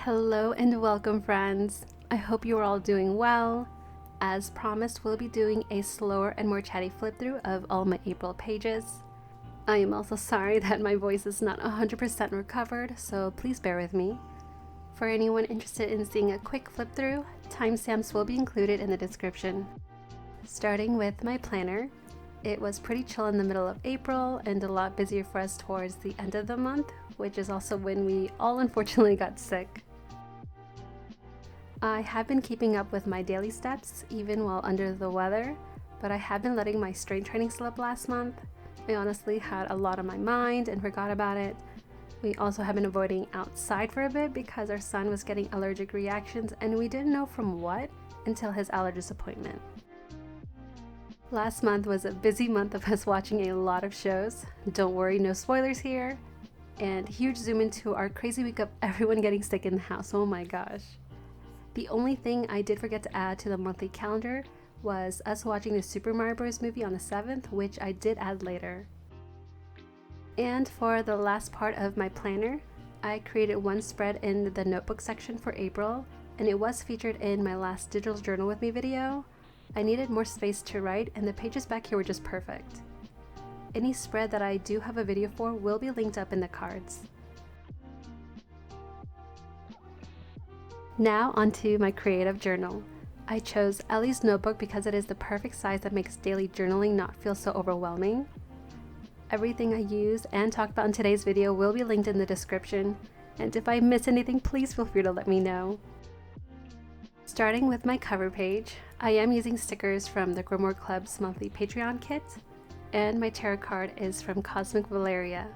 Hello and welcome, friends. I hope you are all doing well. As promised, we'll be doing a slower and more chatty flip through of all my April pages. I am also sorry that my voice is not 100% recovered, so please bear with me. For anyone interested in seeing a quick flip through, timestamps will be included in the description. Starting with my planner, it was pretty chill in the middle of April and a lot busier for us towards the end of the month, which is also when we all unfortunately got sick. I have been keeping up with my daily steps even while under the weather, but I have been letting my strength training slip last month. I honestly had a lot on my mind and forgot about it. We also have been avoiding outside for a bit because our son was getting allergic reactions and we didn't know from what until his allergist appointment. Last month was a busy month of us watching a lot of shows. Don't worry, no spoilers here. And huge zoom into our crazy week of everyone getting sick in the house. Oh my gosh. The only thing I did forget to add to the monthly calendar was us watching the Super Mario Bros. Movie on the 7th, which I did add later. And for the last part of my planner, I created one spread in the notebook section for April, and it was featured in my last digital journal with me video. I needed more space to write, and the pages back here were just perfect. Any spread that I do have a video for will be linked up in the cards. Now onto my creative journal. I chose Elly's notebook because it is the perfect size that makes daily journaling not feel so overwhelming. Everything I used and talked about in today's video will be linked in the description, and if I miss anything, please feel free to let me know. Starting with my cover page, I am using stickers from the Grimoire Club's monthly Patreon kit, and my tarot card is from Cosmic Valeria.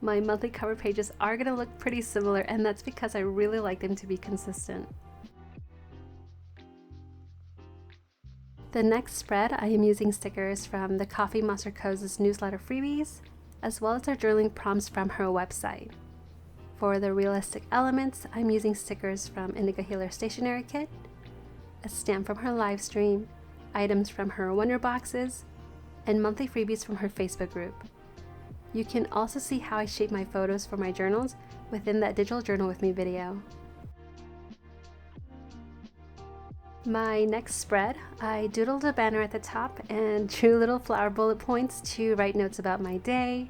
My monthly cover pages are going to look pretty similar, and that's because I really like them to be consistent. The next spread, I am using stickers from the Coffee Monster Co's newsletter freebies, as well as our journaling prompts from her website. For the realistic elements, I'm using stickers from Indigo Healer Stationery Kit, a stamp from her live stream, items from her Wonder Boxes, and monthly freebies from her Facebook group. You can also see how I shape my photos for my journals within that digital journal with me video. My next spread, I doodled a banner at the top and drew little flower bullet points to write notes about my day.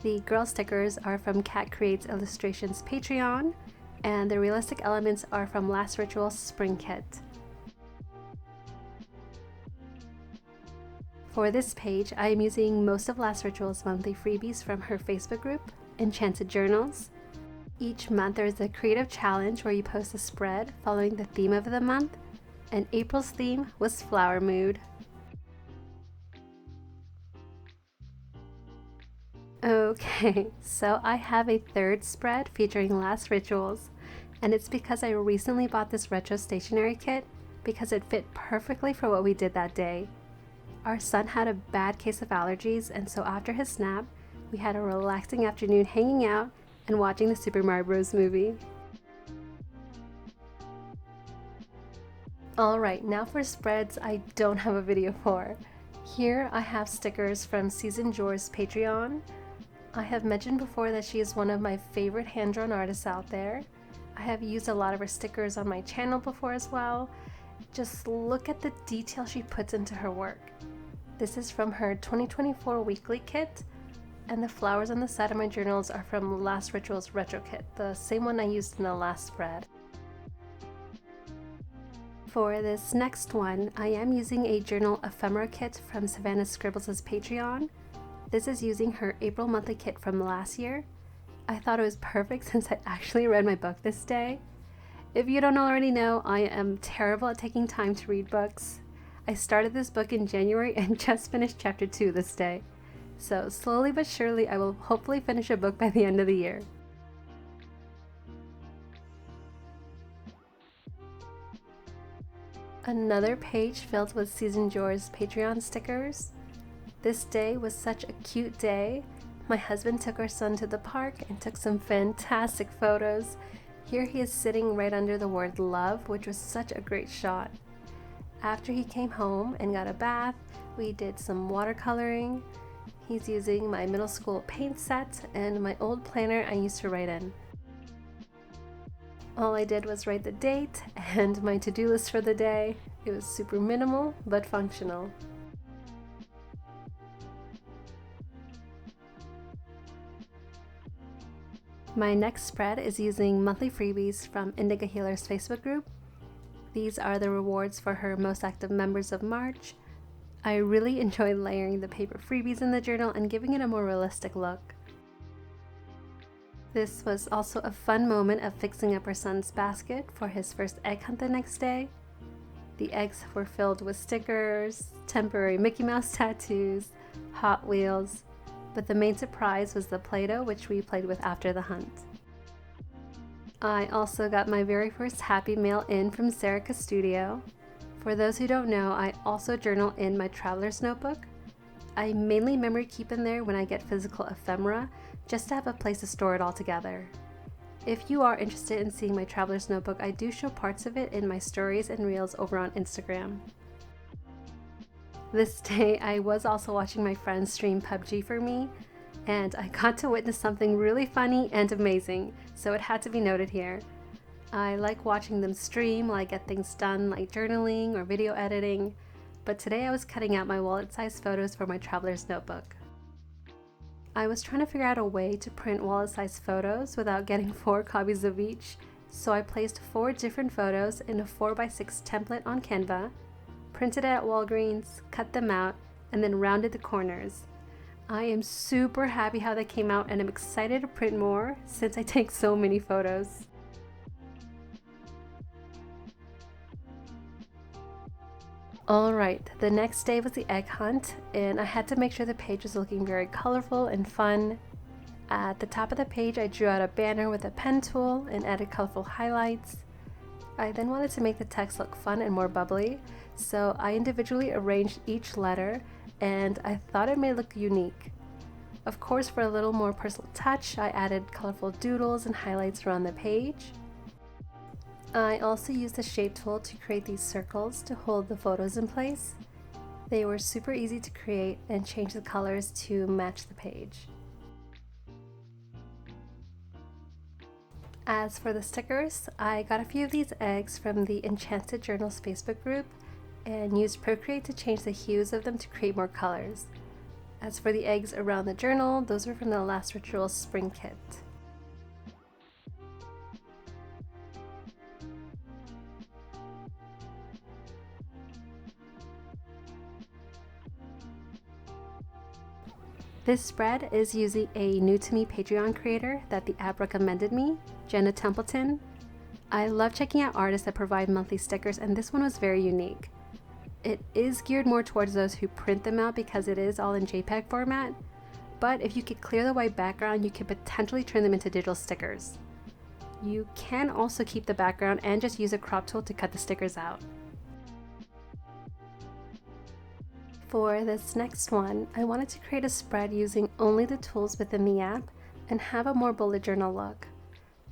The girl stickers are from Cat Creates Illustrations Patreon, and the realistic elements are from Last Ritual's Spring Kit. For this page, I am using most of Last Ritual's monthly freebies from her Facebook group, Enchanted Journals. Each month there is a creative challenge where you post a spread following the theme of the month, and April's theme was Flower Mood. Okay, so I have a third spread featuring Last Rituals, and it's because I recently bought this retro stationery kit because it fit perfectly for what we did that day. Our son had a bad case of allergies, and so after his snap, we had a relaxing afternoon hanging out and watching the Super Mario Bros. Movie. Alright, now for spreads I don't have a video for. Here I have stickers from Season Jore's Patreon. I have mentioned before that she is one of my favorite hand-drawn artists out there. I have used a lot of her stickers on my channel before as well. Just look at the detail she puts into her work. This is from her 2024 weekly kit, and the flowers on the side of my journals are from Last Ritual's retro kit, the same one I used in the last spread. For this next one, I am using a journal ephemera kit from Savannah Scribbles' Patreon. This is using her April monthly kit from last year. I thought it was perfect since I actually read my book this day. If you don't already know, I am terrible at taking time to read books. I started this book in January and just finished chapter 2 this day. So slowly but surely I will hopefully finish a book by the end of the year. Another page filled with Season Jore's Patreon stickers. This day was such a cute day. My husband took our son to the park and took some fantastic photos. Here he is sitting right under the word love, which was such a great shot. After he came home and got a bath, we did some watercoloring. He's using my middle school paint set and my old planner I used to write in. All I did was write the date and my to-do list for the day. It was super minimal but functional. My next spread is using monthly freebies from Indigo Healer's Facebook group. These are the rewards for her most active members of March. I really enjoy layering the paper freebies in the journal and giving it a more realistic look. This was also a fun moment of fixing up her son's basket for his first egg hunt the next day. The eggs were filled with stickers, temporary Mickey Mouse tattoos, Hot Wheels, but the main surprise was the Play-Doh, which we played with after the hunt. I also got my very first happy mail in from Serica Studio. For those who don't know, I also journal in my traveler's notebook. I mainly memory keep in there when I get physical ephemera, just to have a place to store it all together. If you are interested in seeing my traveler's notebook, I do show parts of it in my stories and reels over on Instagram. This day, I was also watching my friends stream PUBG for me, and I got to witness something really funny and amazing, so it had to be noted here. I like watching them stream while I get things done like journaling or video editing, but today I was cutting out my wallet-sized photos for my traveler's notebook. I was trying to figure out a way to print wallet-sized photos without getting 4 copies of each, so I placed 4 different photos in a 4x6 template on Canva, printed it at Walgreens, cut them out, and then rounded the corners. I am super happy how they came out and I'm excited to print more since I take so many photos. Alright, the next day was the egg hunt and I had to make sure the page was looking very colorful and fun. At the top of the page I drew out a banner with a pen tool and added colorful highlights. I then wanted to make the text look fun and more bubbly, so I individually arranged each letter and I thought it may look unique. Of course, for a little more personal touch, I added colorful doodles and highlights around the page. I also used the shape tool to create these circles to hold the photos in place. They were super easy to create and change the colors to match the page. As for the stickers, I got a few of these eggs from the Enchanted Journals Facebook group and used Procreate to change the hues of them to create more colors. As for the eggs around the journal, those were from the Last Ritual Spring Kit. This spread is using a new to me Patreon creator that the app recommended me, Jenna Templeton. I love checking out artists that provide monthly stickers and this one was very unique. It is geared more towards those who print them out because it is all in JPEG format, but if you could clear the white background, you could potentially turn them into digital stickers. You can also keep the background and just use a crop tool to cut the stickers out. For this next one, I wanted to create a spread using only the tools within the app and have a more bullet journal look.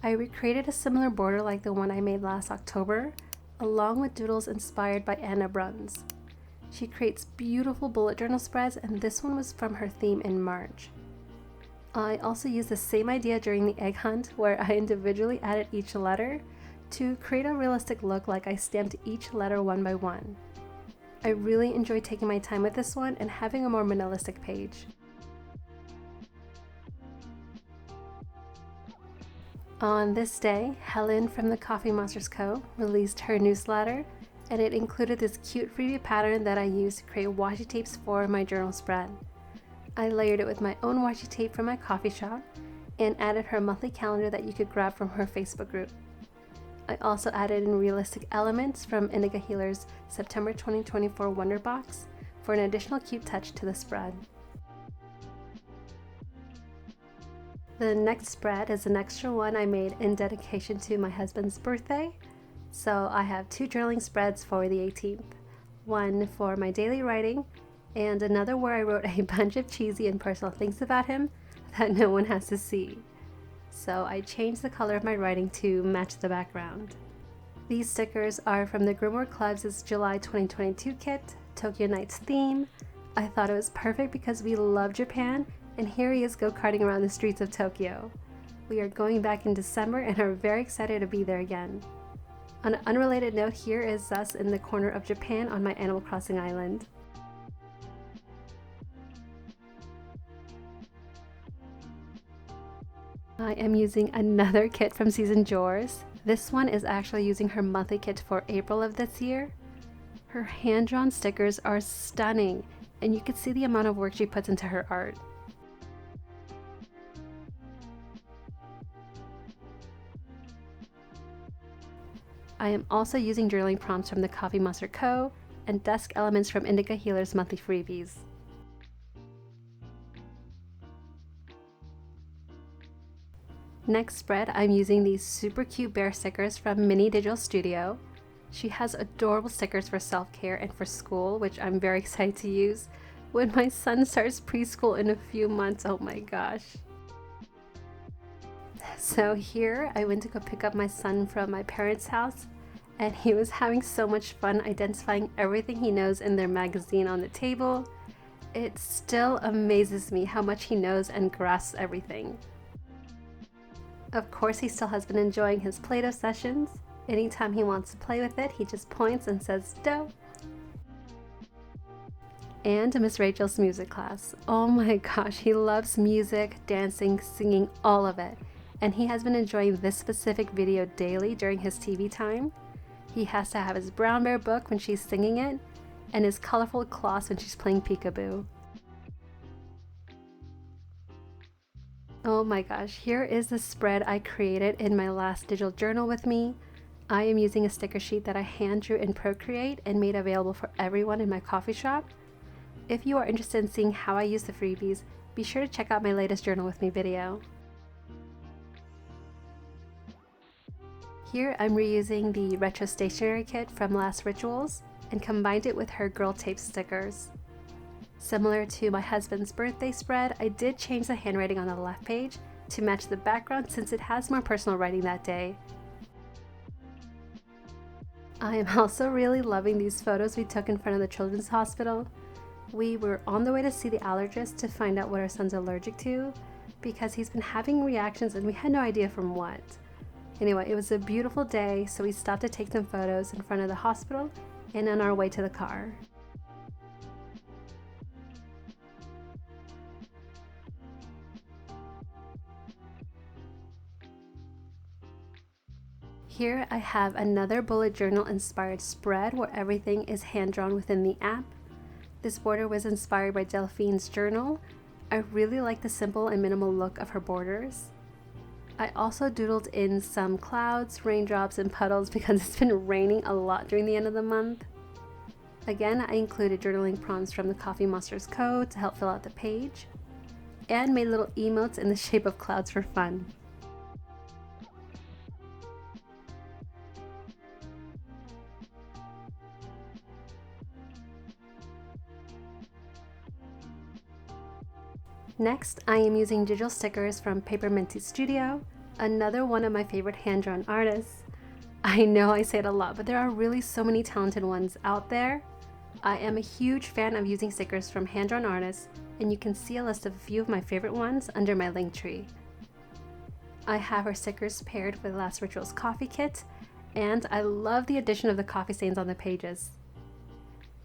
I recreated a similar border like the one I made last October, along with doodles inspired by Anna Bruns. She creates beautiful bullet journal spreads and this one was from her theme in March. I also used the same idea during the egg hunt where I individually added each letter to create a realistic look like I stamped each letter one by one. I really enjoyed taking my time with this one and having a more minimalistic page. On this day, Helen from the Coffee Monsters Co. released her newsletter, and it included this cute freebie pattern that I used to create washi tapes for my journal spread. I layered it with my own washi tape from my coffee shop and added her monthly calendar that you could grab from her Facebook group. I also added in realistic elements from Indigo Healer's September 2024 Wonder Box for an additional cute touch to the spread. The next spread is an extra one I made in dedication to my husband's birthday. So I have 2 journaling spreads for the 18th. One for my daily writing and another where I wrote a bunch of cheesy and personal things about him that no one has to see. So I changed the color of my writing to match the background. These stickers are from the Grimoire Club's July 2022 kit, Tokyo Nights theme. I thought it was perfect because we love Japan and here he is go-karting around the streets of Tokyo. We are going back in December and are very excited to be there again. On an unrelated note, here is us in the corner of Japan on my Animal Crossing island. I am using another kit from Season Jors. This one is actually using her monthly kit for April of this year. Her hand-drawn stickers are stunning, and you can see the amount of work she puts into her art. I am also using journaling prompts from the Coffee Monster Co. and desk elements from Indica Healer's monthly freebies. Next spread, I'm using these super cute bear stickers from Mini Digital Studio. She has adorable stickers for self-care and for school, which I'm very excited to use when my son starts preschool in a few months. Oh my gosh. So here I went to go pick up my son from my parents' house, and he was having so much fun identifying everything he knows in their magazine on the table. It still amazes me how much he knows and grasps everything. Of course, he still has been enjoying his Play-Doh sessions. Anytime he wants to play with it, he just points and says, "Doh." And Miss Rachel's music class. Oh my gosh, he loves music, dancing, singing, all of it. And he has been enjoying this specific video daily during his TV time. He has to have his brown bear book when she's singing it, and his colorful cloths when she's playing peekaboo. Oh my gosh, here is the spread I created in my last digital journal with me. I am using a sticker sheet that I hand drew in Procreate and made available for everyone in my coffee shop. If you are interested in seeing how I use the freebies, be sure to check out my latest Journal With Me video. Here I'm reusing the retro stationery kit from Last Rituals and combined it with her girl tape stickers. Similar to my husband's birthday spread, I did change the handwriting on the left page to match the background since it has more personal writing that day. I am also really loving these photos we took in front of the children's hospital. We were on the way to see the allergist to find out what our son's allergic to because he's been having reactions and we had no idea from what. Anyway, it was a beautiful day, so we stopped to take some photos in front of the hospital and on our way to the car. Here I have another bullet journal inspired spread where everything is hand drawn within the app. This border was inspired by Delphine's journal. I really like the simple and minimal look of her borders. I also doodled in some clouds, raindrops, and puddles because it's been raining a lot during the end of the month. Again, I included journaling prompts from the Coffee Monsters Co. to help fill out the page, and made little emotes in the shape of clouds for fun. Next, I am using digital stickers from Paper Minty Studio, another one of my favorite hand-drawn artists. I know I say it a lot, but there are really so many talented ones out there. I am a huge fan of using stickers from hand-drawn artists, and you can see a list of a few of my favorite ones under my link tree. I have her stickers paired with Last Rituals coffee kit, and I love the addition of the coffee stains on the pages.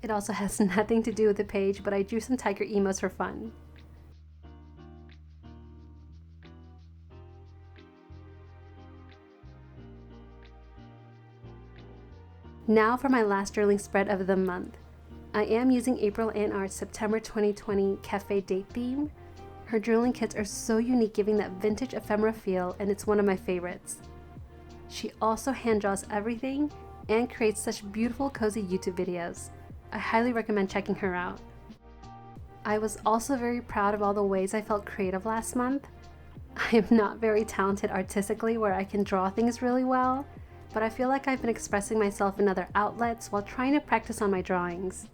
It also has nothing to do with the page, but I drew some tiger emotes for fun. Now for my last journaling spread of the month. I am using April Ann Art's September 2020 cafe date theme. Her journaling kits are so unique, giving that vintage ephemera feel, and it's one of my favorites. She also hand draws everything and creates such beautiful, cozy YouTube videos. I highly recommend checking her out. I was also very proud of all the ways I felt creative last month. I am not very talented artistically where I can draw things really well, but I feel like I've been expressing myself in other outlets while trying to practice on my drawings.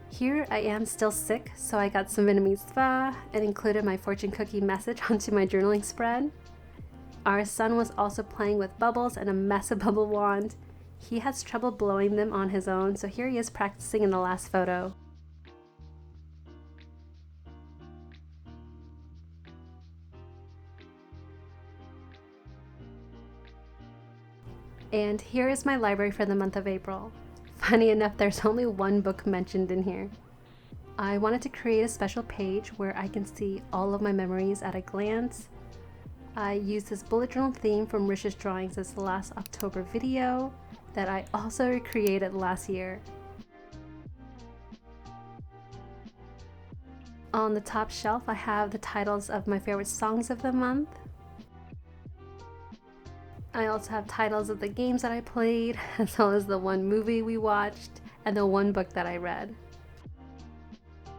Here I am still sick, so I got some Vietnamese pho and included my fortune cookie message onto my journaling spread. Our son was also playing with bubbles and a massive bubble wand. He has trouble blowing them on his own, so here he is practicing in the last photo. And here is my library for the month of April. Funny enough, there's only one book mentioned in here. I wanted to create a special page where I can see all of my memories at a glance. I used this bullet journal theme from Rish's Drawings' last October video that I also recreated last year. On the top shelf, I have the titles of my favorite songs of the month. I also have titles of the games that I played, as well as the one movie we watched, and the one book that I read.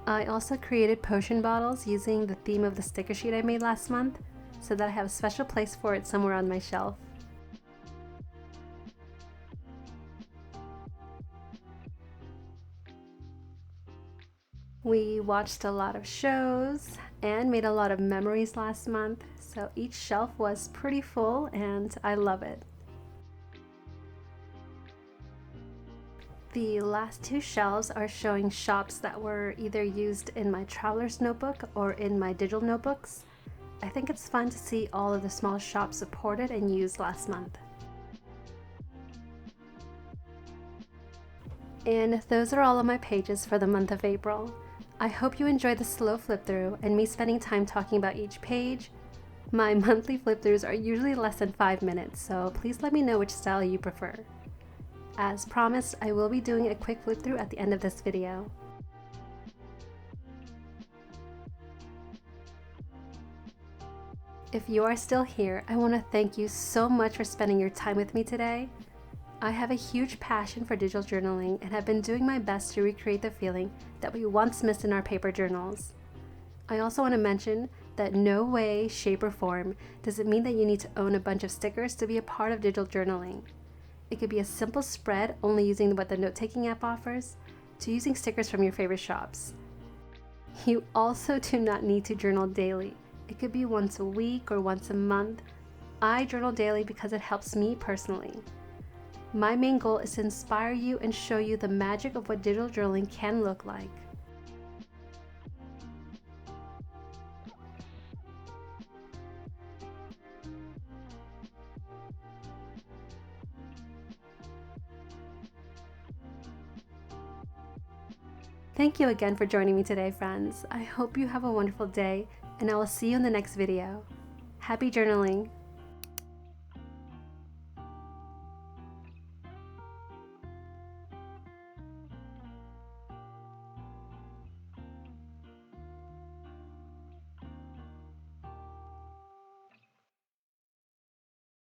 I also created potion bottles using the theme of the sticker sheet I made last month, so that I have a special place for it somewhere on my shelf. We watched a lot of shows and made a lot of memories last month, so each shelf was pretty full and I love it. The last two shelves are showing shops that were either used in my traveler's notebook or in my digital notebooks. I think it's fun to see all of the small shops supported and used last month. And those are all of my pages for the month of April. I hope you enjoyed the slow flip through and me spending time talking about each page. My monthly flip throughs are usually less than 5 minutes, so please let me know which style you prefer. As promised, I will be doing a quick flip through at the end of this video. If you are still here, I want to thank you so much for spending your time with me today. I have a huge passion for digital journaling and have been doing my best to recreate the feeling that we once missed in our paper journals. I also want to mention that no way, shape, or form does it mean that you need to own a bunch of stickers to be a part of digital journaling. It could be a simple spread only using what the note-taking app offers, to using stickers from your favorite shops. You also do not need to journal daily. It could be once a week or once a month. I journal daily because it helps me personally. My main goal is to inspire you and show you the magic of what digital journaling can look like. Thank you again for joining me today, friends. I hope you have a wonderful day, and I will see you in the next video. Happy journaling!